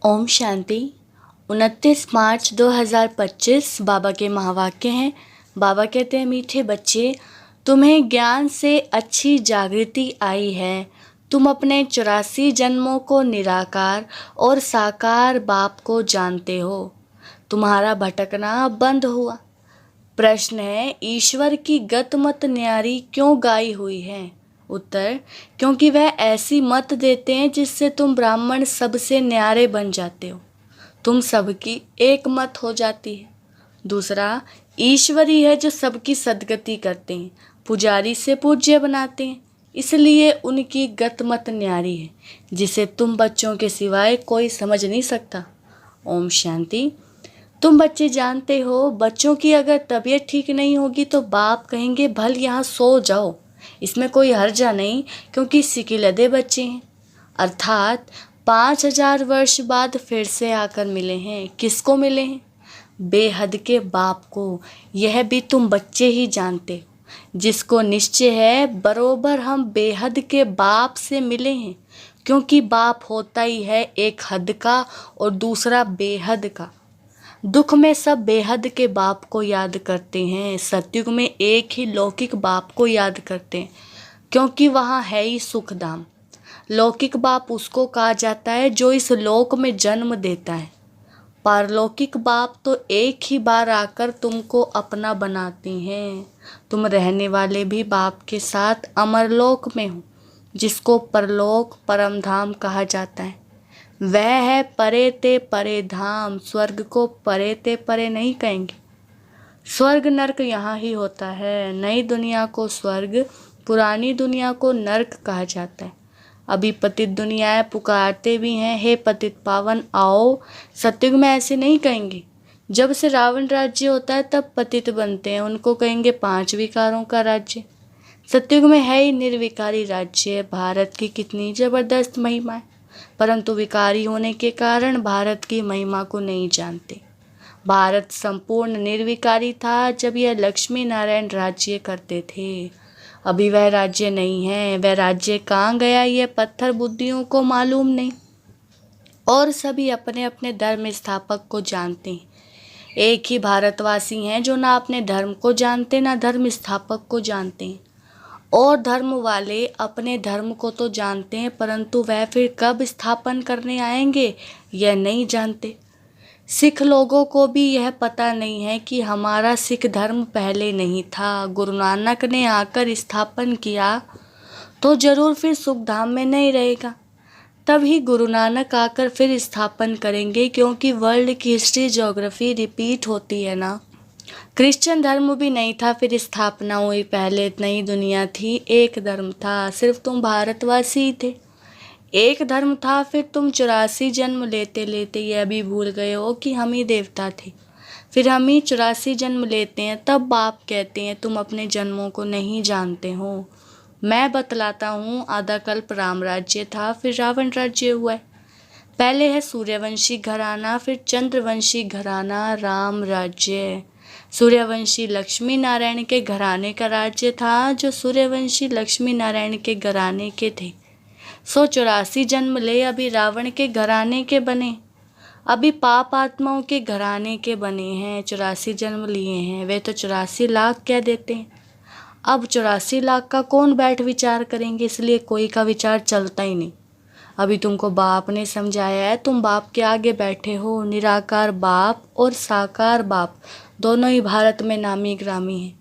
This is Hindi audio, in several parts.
ओम शांति। 29 मार्च 2025 बाबा के महावाक्य हैं। बाबा कहते हैं, मीठे बच्चे, तुम्हें ज्ञान से अच्छी जागृति आई है। तुम अपने 84 जन्मों को निराकार और साकार बाप को जानते हो। तुम्हारा भटकना बंद हुआ। प्रश्न है, ईश्वर की गत मत न्यारी क्यों गाई हुई है? उत्तर, क्योंकि वह ऐसी मत देते हैं जिससे तुम ब्राह्मण सबसे न्यारे बन जाते हो। तुम सबकी एक मत हो जाती है। दूसरा, ईश्वर ही है जो सबकी सद्गति करते हैं, पुजारी से पूज्य बनाते हैं, इसलिए उनकी गत मत न्यारी है, जिसे तुम बच्चों के सिवाय कोई समझ नहीं सकता। ओम शांति। तुम बच्चे जानते हो, बच्चों की अगर तबीयत ठीक नहीं होगी तो बाप कहेंगे, भल यहाँ सो जाओ, इसमें कोई हर्जा नहीं, क्योंकि सिकिलदे बच्चे हैं। अर्थात 5000 वर्ष बाद फिर से आकर मिले हैं। किसको मिले हैं? बेहद के बाप को। यह भी तुम बच्चे ही जानते हो, जिसको निश्चय है बरोबर हम बेहद के बाप से मिले हैं, क्योंकि बाप होता ही है एक हद का और दूसरा बेहद का। दुख में सब बेहद के बाप को याद करते हैं, सतयुग में एक ही लौकिक बाप को याद करते हैं, क्योंकि वहाँ है ही सुखधाम। लौकिक बाप उसको कहा जाता है जो इस लोक में जन्म देता है। पारलौकिक बाप तो एक ही बार आकर तुमको अपना बनाते हैं। तुम रहने वाले भी बाप के साथ अमरलोक में हो, जिसको परलोक परम धाम कहा जाता है। वह है परे ते परे धाम। स्वर्ग को परे ते परे नहीं कहेंगे। स्वर्ग नर्क यहाँ ही होता है। नई दुनिया को स्वर्ग, पुरानी दुनिया को नर्क कहा जाता है। अभी पतित दुनियाएं पुकारते भी हैं, हे पतित पावन आओ। सतयुग में ऐसे नहीं कहेंगे। जब से रावण राज्य होता है तब पतित बनते हैं, उनको कहेंगे 5 विकारों का राज्य। सतयुग में है ही निर्विकारी राज्य। भारत की कितनी जबरदस्त महिमा है, परंतु विकारी होने के कारण भारत की महिमा को नहीं जानते। भारत संपूर्ण निर्विकारी था जब यह लक्ष्मी नारायण राज्य करते थे। अभी वह राज्य नहीं है। वह राज्य कहाँ गया यह पत्थर बुद्धियों को मालूम नहीं, और सभी अपने अपने धर्म स्थापक को जानते हैं। एक ही भारतवासी हैं जो ना अपने धर्म को जानते ना धर्म स्थापक को जानते हैं। और धर्म वाले अपने धर्म को तो जानते हैं, परंतु वह फिर कब स्थापन करने आएंगे यह नहीं जानते। सिख लोगों को भी यह पता नहीं है कि हमारा सिख धर्म पहले नहीं था। गुरु नानक ने आकर स्थापन किया तो जरूर फिर सुखधाम में नहीं रहेगा। तभी गुरु नानक आकर फिर स्थापन करेंगे, क्योंकि वर्ल्ड की हिस्ट्री ज्योग्राफी रिपीट होती है ना। क्रिश्चियन धर्म भी नहीं था, फिर स्थापना हुई। पहले नई दुनिया थी, एक धर्म था, सिर्फ तुम भारतवासी थे। एक धर्म था, फिर तुम 84 जन्म लेते लेते यह भी भूल गए हो कि हम ही देवता थे। फिर हम ही 84 जन्म लेते हैं, तब बाप कहते हैं तुम अपने जन्मों को नहीं जानते हो। मैं बतलाता हूँ, आधा कल्प राम राज्य था, फिर रावण राज्य हुआ है। पहले है सूर्यवंशी घराना, फिर चंद्रवंशी घराना, राम राज्य। सूर्यवंशी लक्ष्मी नारायण के घराने का राज्य था, जो सूर्यवंशी लक्ष्मी नारायण के घराने के थे। 184 जन्म ले, अभी रावण के घराने के बने। अभी पाप आत्माओं के घराने के बने हैं। 84 जन्म लिए हैं, वे तो 84 लाख कह देते हैं। अब 84 लाख का कौन बैठ विचार करेंगे, इसलिए कोई का विचार चलता ही नहीं। अभी तुमको बाप ने समझाया है, तुम बाप के आगे बैठे हो। निराकार बाप और साकार बाप दोनों ही भारत में नामी ग्रामी हैं।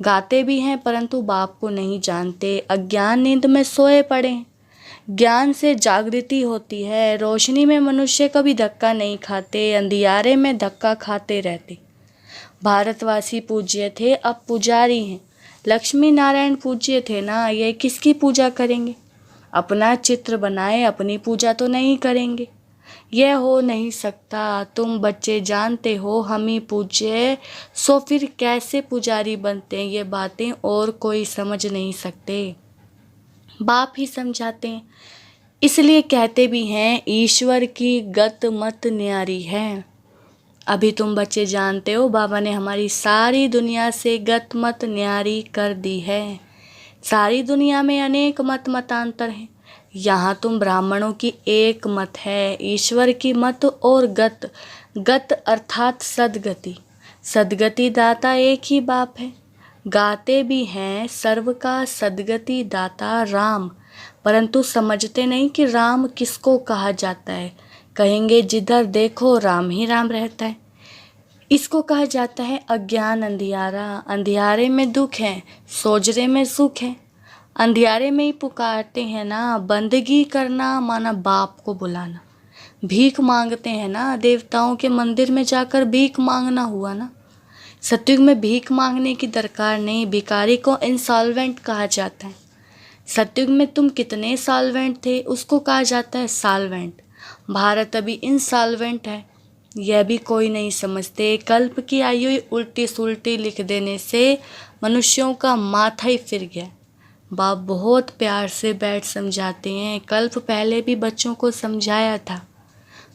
गाते भी हैं, परंतु बाप को नहीं जानते। अज्ञान नींद में सोए पड़े हैं। ज्ञान से जागृति होती है। रोशनी में मनुष्य कभी धक्का नहीं खाते, अंधियारे में धक्का खाते रहते। भारतवासी पूज्य थे, अब पुजारी हैं। लक्ष्मी नारायण पूज्य थे ना, ये किसकी पूजा करेंगे? अपना चित्र बनाए, अपनी पूजा तो नहीं करेंगे। यह हो नहीं सकता। तुम बच्चे जानते हो हम ही पूज्य, सो फिर कैसे पुजारी बनते हैं? ये बातें और कोई समझ नहीं सकते, बाप ही समझाते हैं। इसलिए कहते भी हैं, ईश्वर की गत मत न्यारी है। अभी तुम बच्चे जानते हो, बाबा ने हमारी सारी दुनिया से गत मत न्यारी कर दी है। सारी दुनिया में अनेक मत मतांतर हैं। यहाँ तुम ब्राह्मणों की एक मत है, ईश्वर की मत और गत। गत अर्थात सद्गति। सद्गति दाता एक ही बाप है। गाते भी हैं सर्व का सद्गति दाता राम, परंतु समझते नहीं कि राम किसको कहा जाता है। कहेंगे जिधर देखो राम ही राम रहता है। इसको कहा जाता है अज्ञान अंधियारा। अंधियारे में दुख है, सोजरे में सुख है। अंधियारे में ही पुकारते हैं ना, बंदगी करना माना बाप को बुलाना। भीख मांगते हैं ना, देवताओं के मंदिर में जाकर भीख मांगना हुआ ना। सतयुग में भीख मांगने की दरकार नहीं, भिखारी को इंसॉल्वेंट कहा जाता है। सतयुग में तुम कितने सॉल्वेंट थे उसको कहा जाता है सॉल्वेंट। भारत अभी इंसॉल्वेंट है, यह भी कोई नहीं समझते। कल्प की आई हुई उल्टी सुल्टी लिख देने से मनुष्यों का माथा ही फिर गया। बाप बहुत प्यार से बैठ समझाते हैं। कल्प पहले भी बच्चों को समझाया था,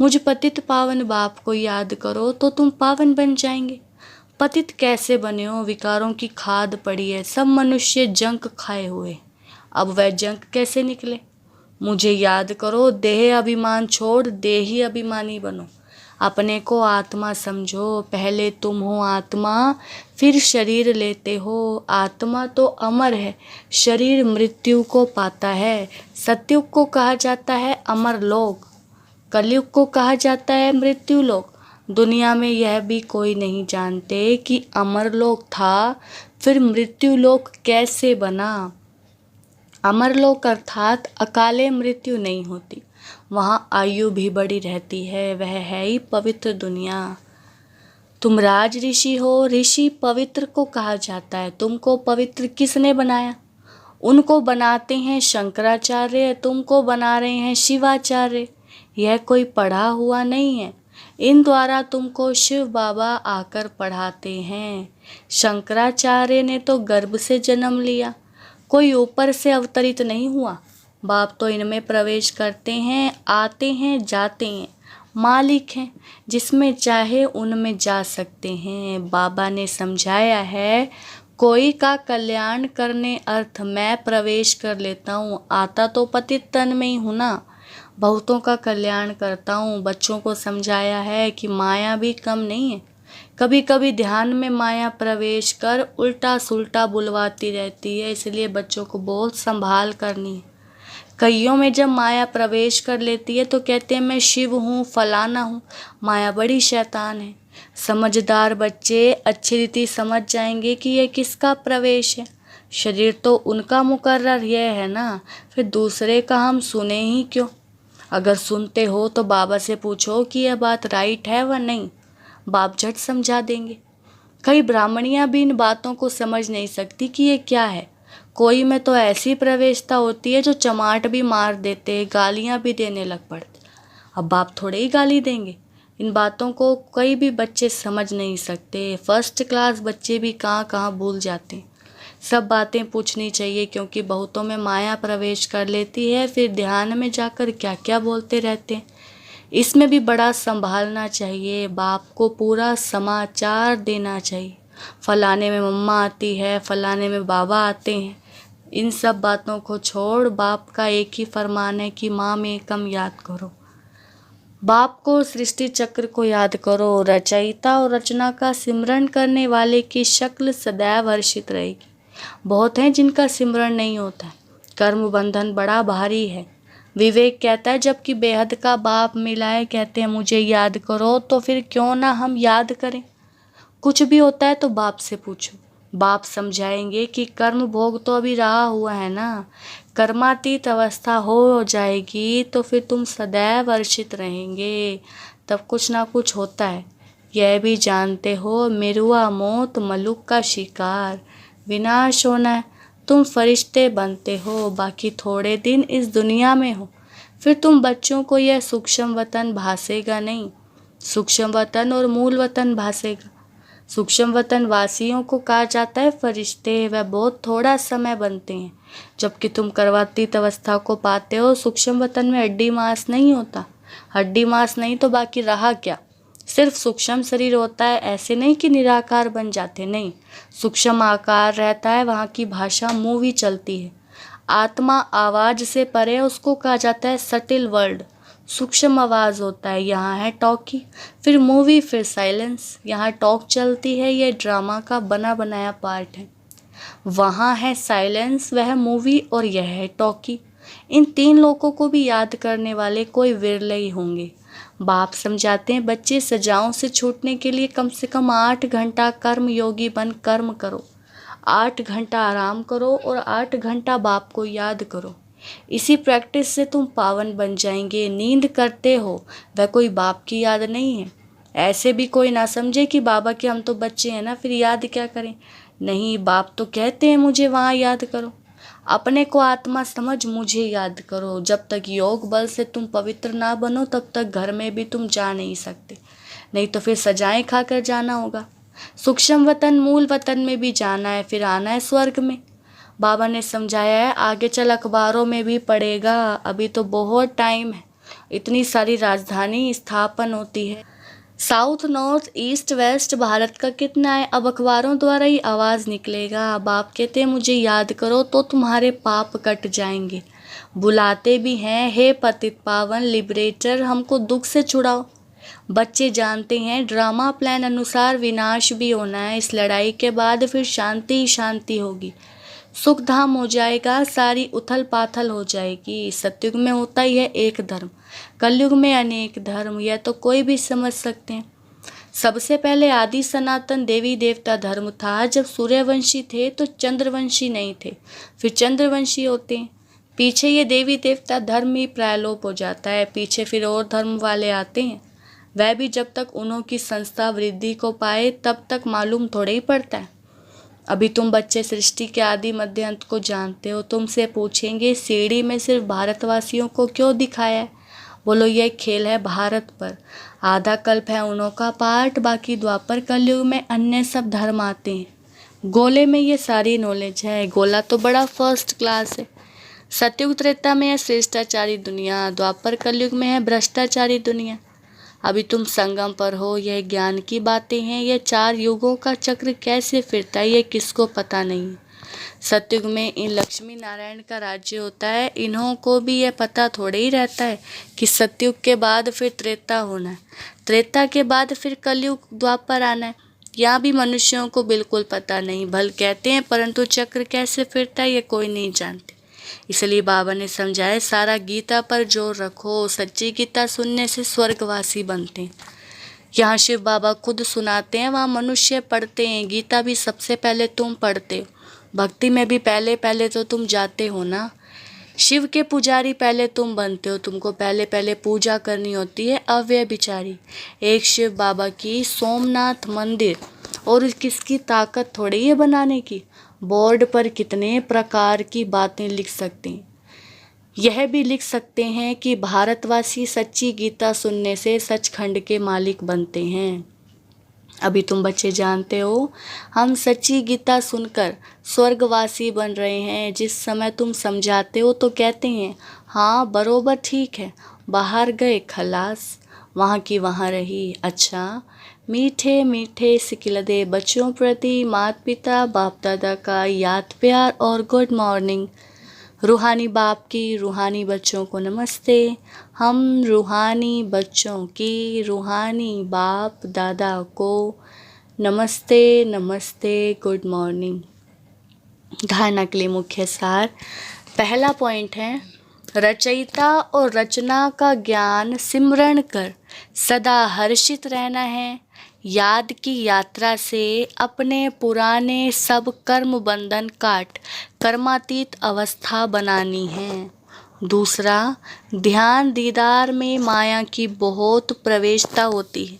मुझ पतित पावन बाप को याद करो तो तुम पावन बन जाएंगे। पतित कैसे बने हो, विकारों की खाद पड़ी है, सब मनुष्य जंक खाए हुए, अब वह जंक कैसे निकले। मुझे याद करो, देह अभिमान छोड़ देही अभिमानी बनो। अपने को आत्मा समझो, पहले तुम हो आत्मा फिर शरीर लेते हो। आत्मा तो अमर है, शरीर मृत्यु को पाता है। सतयुग को कहा जाता है अमर लोक, कलयुग को कहा जाता है मृत्यु लोक। दुनिया में यह भी कोई नहीं जानते कि अमर लोक था फिर मृत्यु लोक कैसे बना। अमर लोक अर्थात अकाले मृत्यु नहीं होती, वहाँ आयु भी बड़ी रहती है, वह है ही पवित्र दुनिया। तुम राज ऋषि हो, ऋषि पवित्र को कहा जाता है। तुमको पवित्र किसने बनाया? उनको बनाते हैं शंकराचार्य, तुमको बना रहे हैं शिवाचार्य। यह कोई पढ़ा हुआ नहीं है, इन द्वारा तुमको शिव बाबा आकर पढ़ाते हैं। शंकराचार्य ने तो गर्भ से जन्म लिया, कोई ऊपर से अवतरित नहीं हुआ। बाप तो इनमें प्रवेश करते हैं, आते हैं, जाते हैं, मालिक हैं, जिसमें चाहे उनमें जा सकते हैं। बाबा ने समझाया है, कोई का कल्याण करने अर्थ मैं प्रवेश कर लेता हूँ। आता तो पतित तन में ही हूँ ना, बहुतों का कल्याण करता हूँ। बच्चों को समझाया है कि माया भी कम नहीं है। कभी कभी ध्यान में माया प्रवेश कर उल्टा सुल्टा बुलवाती रहती है, इसलिए बच्चों को बहुत संभाल करनी है। कईयों में जब माया प्रवेश कर लेती है तो कहते हैं मैं शिव हूँ, फलाना हूँ। माया बड़ी शैतान है। समझदार बच्चे अच्छी रीति समझ जाएंगे कि ये किसका प्रवेश है। शरीर तो उनका मुकर्रर यह है ना, फिर दूसरे का हम सुने ही क्यों। अगर सुनते हो तो बाबा से पूछो कि यह बात राइट है व नहीं, बाप झट समझा देंगे। कई ब्राह्मणियां भी इन बातों को समझ नहीं सकती कि ये क्या है। कोई में तो ऐसी प्रवेशता होती है जो चमाट भी मार देते, गालियां भी देने लग पड़ते। अब बाप थोड़े ही गाली देंगे। इन बातों को कई भी बच्चे समझ नहीं सकते। फर्स्ट क्लास बच्चे भी कहाँ कहाँ भूल जाते हैं। सब बातें पूछनी चाहिए, क्योंकि बहुतों में माया प्रवेश कर लेती है, फिर ध्यान में जाकर क्या क्या बोलते रहते हैं। इसमें भी बड़ा संभालना चाहिए। बाप को पूरा समाचार देना चाहिए। फलाने में मम्मा आती है, फलाने में बाबा आते हैं। इन सब बातों को छोड़ बाप का एक ही फरमान है कि माँ में कम याद करो। बाप को सृष्टि चक्र को याद करो। रचयिता और रचना का सिमरन करने वाले की शक्ल सदैव हर्षित रहेगी। बहुत हैं जिनका सिमरन नहीं होता है। कर्म बंधन बड़ा भारी है। विवेक कहता है जबकि बेहद का बाप मिला है, कहते हैं मुझे याद करो, तो फिर क्यों ना हम याद करें। कुछ भी होता है तो बाप से पूछो, बाप समझाएंगे कि कर्म भोग तो अभी रहा हुआ है ना। कर्मातीत अवस्था हो जाएगी तो फिर तुम सदैव हर्षित रहेंगे, तब कुछ ना कुछ होता है। यह भी जानते हो मिरुआ मौत मलुक का शिकार, विनाश होना है। तुम फरिश्ते बनते हो, बाकी थोड़े दिन इस दुनिया में हो, फिर तुम बच्चों को यह सूक्ष्म वतन भासेगा नहीं। सूक्ष्म वतन और मूल वतन भासेगा। सूक्ष्म वतन वासियों को कहा जाता है फरिश्ते, वह बहुत थोड़ा समय बनते हैं। जबकि तुम कर्मातीत अवस्था को पाते हो, सूक्ष्म वतन में हड्डी मांस नहीं होता। हड्डी मांस नहीं तो बाकी रहा क्या, सिर्फ सूक्ष्म शरीर होता है। ऐसे नहीं कि निराकार बन जाते, नहीं, सूक्ष्म आकार रहता है। वहाँ की भाषा मूवी चलती है। आत्मा आवाज से परे, उसको कहा जाता है सटिल वर्ल्ड, सूक्ष्म आवाज होता है। यहाँ है टॉकी, फिर मूवी, फिर साइलेंस। यहाँ टॉक चलती है, ये ड्रामा का बना बनाया पार्ट है। वहाँ है साइलेंस, वह मूवी, और यह है टॉकी। इन तीन लोगों को भी याद करने वाले कोई विरले ही होंगे। बाप समझाते हैं, बच्चे सजाओं से छूटने के लिए कम से कम 8 घंटा कर्म योगी बन कर्म करो, 8 घंटा आराम करो और 8 घंटा बाप को याद करो। इसी प्रैक्टिस से तुम पावन बन जाएंगे। नींद करते हो, वह कोई बाप की याद नहीं है। ऐसे भी कोई ना समझे कि बाबा के हम तो बच्चे हैं ना, फिर याद क्या करें। नहीं, बाप तो कहते हैं मुझे वहाँ याद करो। अपने को आत्मा समझ मुझे याद करो। जब तक योग बल से तुम पवित्र ना बनो, तब तक घर में भी तुम जा नहीं सकते। नहीं तो फिर सजाएं खाकर जाना होगा। सूक्ष्म वतन, मूल वतन में भी जाना है, फिर आना है स्वर्ग में। बाबा ने समझाया है, आगे चल अखबारों में भी पढ़ेगा, अभी तो बहुत टाइम है। इतनी सारी राजधानी स्थापन होती है, south, north, east, west, Bharat का कितना है, अब अखबारों द्वारा ही आवाज़ निकलेगा। बाप कहते हैं मुझे याद करो तो तुम्हारे पाप कट जाएंगे। बुलाते भी हैं, हे पतित पावन लिबरेटर, हमको दुख से छुड़ाओ। बच्चे जानते हैं ड्रामा प्लान अनुसार विनाश भी होना है। इस लड़ाई के बाद फिर शांति ही शांति होगी, सुख धाम हो जाएगा, सारी उथल पाथल हो जाएगी। सतयुग में होता ही है एक धर्म, कलयुग में अनेक धर्म, यह तो कोई भी समझ सकते हैं। सबसे पहले आदि सनातन देवी देवता धर्म था। जब सूर्यवंशी थे तो चंद्रवंशी नहीं थे, फिर चंद्रवंशी होते हैं। पीछे ये देवी देवता धर्म ही प्रायलोप हो जाता है, पीछे फिर और धर्म वाले आते हैं। वह भी जब तक उन्हों की संस्था वृद्धि को पाए तब तक मालूम थोड़े ही पड़ता है। अभी तुम बच्चे सृष्टि के आदि मध्य अंत को जानते हो। तुमसे पूछेंगे सीढ़ी में सिर्फ भारतवासियों को क्यों दिखाया है? बोलो यह खेल है भारत पर। आधा कल्प है उन्हों का पार्ट, बाकी द्वापर कलयुग में अन्य सब धर्म आते हैं। गोले में ये सारी नॉलेज है। गोला तो बड़ा फर्स्ट क्लास है। सतयुग त्रेता में है श्रेष्ठाचारी दुनिया, द्वापर कलयुग में है भ्रष्टाचारी दुनिया। अभी तुम संगम पर हो, यह ज्ञान की बातें हैं। यह 4 युगों का चक्र कैसे फिरता है, ये किसको पता नहीं। सतयुग में इन लक्ष्मी नारायण का राज्य होता है। इन्हों को भी यह पता थोड़े ही रहता है कि सतयुग के बाद फिर त्रेता होना है, त्रेता के बाद फिर कलयुग द्वापर आना है। यहाँ भी मनुष्यों को बिल्कुल पता नहीं। भल कहते हैं परंतु चक्र कैसे फिरता है ये कोई नहीं जानते। इसलिए बाबा ने समझाया, सारा गीता पर जोर रखो। सच्ची गीता सुनने से स्वर्गवासी बनते हैं। यहाँ शिव बाबा खुद सुनाते हैं, वहाँ मनुष्य पढ़ते हैं। गीता भी सबसे पहले तुम पढ़ते हो, भक्ति में भी पहले पहले तो तुम जाते हो ना। शिव के पुजारी पहले तुम बनते हो, तुमको पहले पहले पूजा करनी होती है अव्यभिचारी। एक शिव बाबा की सोमनाथ मंदिर, और किसकी ताकत थोड़ी है बनाने की। बोर्ड पर कितने प्रकार की बातें लिख सकते हैं। यह भी लिख सकते हैं कि भारतवासी सच्ची गीता सुनने से सचखंड के मालिक बनते हैं। अभी तुम बच्चे जानते हो, हम सच्ची गीता सुनकर स्वर्गवासी बन रहे हैं। जिस समय तुम समझाते हो तो कहते हैं हाँ बरोबर ठीक है, बाहर गए खलास, वहाँ की वहाँ रही। अच्छा, मीठे मीठे सिकिलदे बच्चों प्रति माता पिता बाप दादा का याद प्यार और गुड मॉर्निंग। रूहानी बाप की रूहानी बच्चों को नमस्ते। हम रूहानी बच्चों की रूहानी बाप दादा को नमस्ते नमस्ते, गुड मॉर्निंग। धारणा के लिए मुख्य सार। पहला पॉइंट है, रचयिता और रचना का ज्ञान सिमरण कर सदा हर्षित रहना है। याद की यात्रा से अपने पुराने सब कर्म बंधन काट कर्मातीत अवस्था बनानी है। दूसरा, ध्यान दीदार में माया की बहुत प्रवेशता होती है,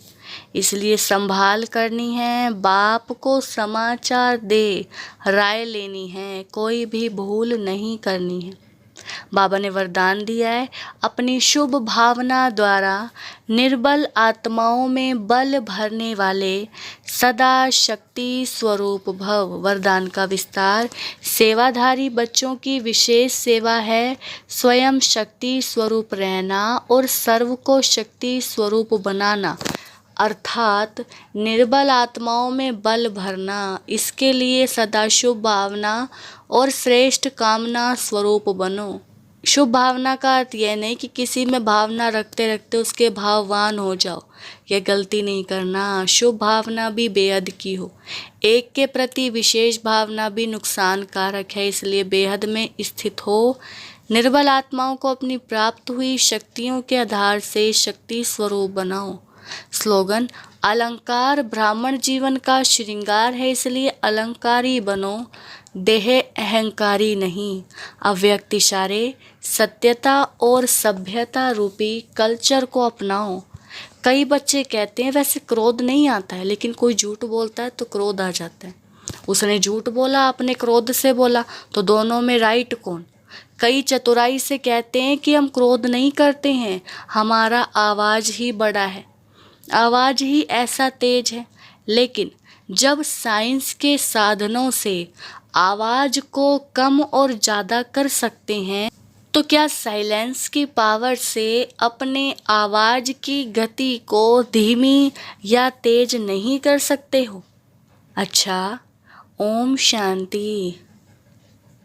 इसलिए संभाल करनी है। बाप को समाचार दे राय लेनी है, कोई भी भूल नहीं करनी है। बाबा ने वरदान दिया है, अपनी शुभ भावना द्वारा निर्बल आत्माओं में बल भरने वाले सदा शक्ति स्वरूप भव। वरदान का विस्तार, सेवाधारी बच्चों की विशेष सेवा है स्वयं शक्ति स्वरूप रहना और सर्व को शक्ति स्वरूप बनाना। अर्थात निर्बल आत्माओं में बल भरना। इसके लिए सदा शुभ भावना और श्रेष्ठ कामना स्वरूप बनो। शुभ भावना का अर्थ यह नहीं कि किसी में भावना रखते रखते उसके भाववान हो जाओ, यह गलती नहीं करना। शुभ भावना भी बेहद की हो। एक के प्रति विशेष भावना भी नुकसानकारक है, इसलिए बेहद में स्थित हो। निर्बल आत्माओं को अपनी प्राप्त हुई शक्तियों के आधार से शक्ति स्वरूप बनाओ। स्लोगन: अलंकार ब्राह्मण जीवन का श्रृंगार है, इसलिए अलंकारी बनो, देह अहंकारी नहीं। अव्यक्त इशारे: सत्यता और सभ्यता रूपी कल्चर को अपनाओ। कई बच्चे कहते हैं वैसे क्रोध नहीं आता है, लेकिन कोई झूठ बोलता है तो क्रोध आ जाता है। उसने झूठ बोला, आपने क्रोध से बोला, तो दोनों में राइट कौन? कई चतुराई से कहते हैं कि हम क्रोध नहीं करते हैं, हमारा आवाज़ ही बड़ा है, आवाज़ ही ऐसा तेज है। लेकिन जब साइंस के साधनों से आवाज़ को कम और ज़्यादा कर सकते हैं, तो क्या साइलेंस की पावर से अपने आवाज़ की गति को धीमी या तेज नहीं कर सकते हो? अच्छा, ओम शांति।